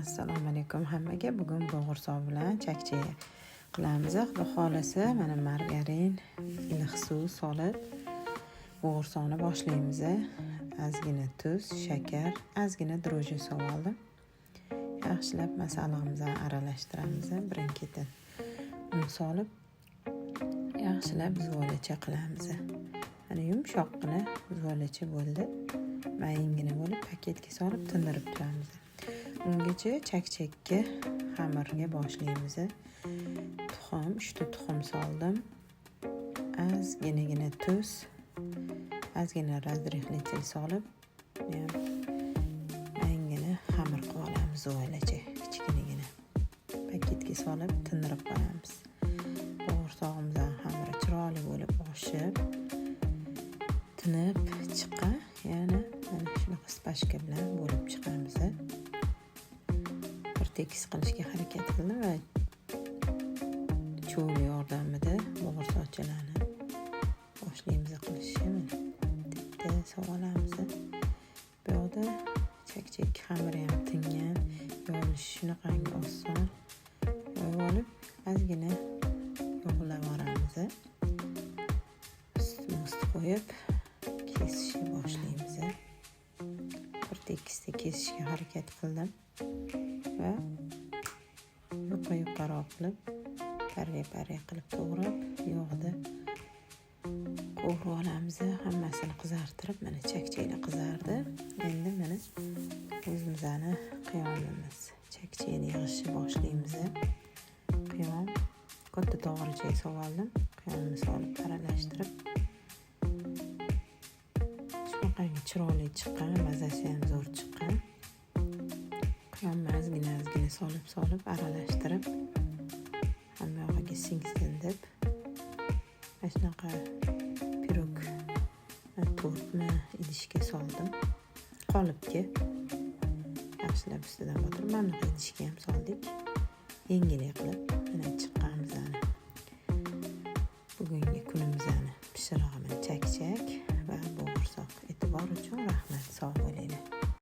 Assalomu alaykum hammaga. Bugun bo'g'irsoq bilan chakchi qilamiz. Xudo xolasa mana margarin, iliq suv solib bo'g'irsoqni boshlaymiz. Ozgina tuz, shakar, ozgina dro'jji solib oldim. Yaxshilab masalamizni aralashtiramiz. Birin-ketin un solib yaxshilab zuvolacha qilamiz. Mana yumshoqqina zuvolacha bo'ldi. Mayingina bo'lib paketga solib tindirib turamiz. Ungacha chakchakka xamirga boshlaymiz. Tuxum, 3 tuxum soldim. Ozgina tuz, ozgina razrihli solib, mayingina xamir qilib olamiz zuvolacha, kichkinagina. Paketga solib tindirib qo'yamiz. Bo'g'irsoqimizning xamiri chiroyli bo'lib oshib, tinib chiqa, yana mana shunaqa spashka bilan bo'lib chiqamiz. Tekis qilishga harakat qildim va cho'l yordamida bo'g'irsoqchalarni boshlaymiz qilishni. Dipda solamiz. Bu yerda chakchak xamiri ham tingan, yo'lish shunaqangi oson. Yo'yib olib, ozgina yog'lab olamiz. Ust qo'yib kesishga boshlaymiz. Bir tekisda kesishga harakat qildim. Va yuqori qilib, parra qilib to'g'rab, yog'da qo'rib olamiz. Hammasini qizartirib, mana chakchaklar qizardi. Endi mana o'zimizning qiyomimiz. Chakchakni yig'ishni boshlaymiz. Qiyom katta to'g'richaga soldim. Qiyomni solib aralashtirib, shunaqangi chiroyli chiqqan, mazasi ham zo'r chiqqan. Ozgina solib aralashtirib, hamma yoqqa singsin deb mana shunaqa pirog tortni idishga soldim. Qolipga yaxshilab ustidan botirib, mana bu idishga ham soldik. Yengil qilib mana chiqqanimizni. Bugungi kunimizning pishirig'ini chakchak va bo'g'irsoq. E'tibor uchun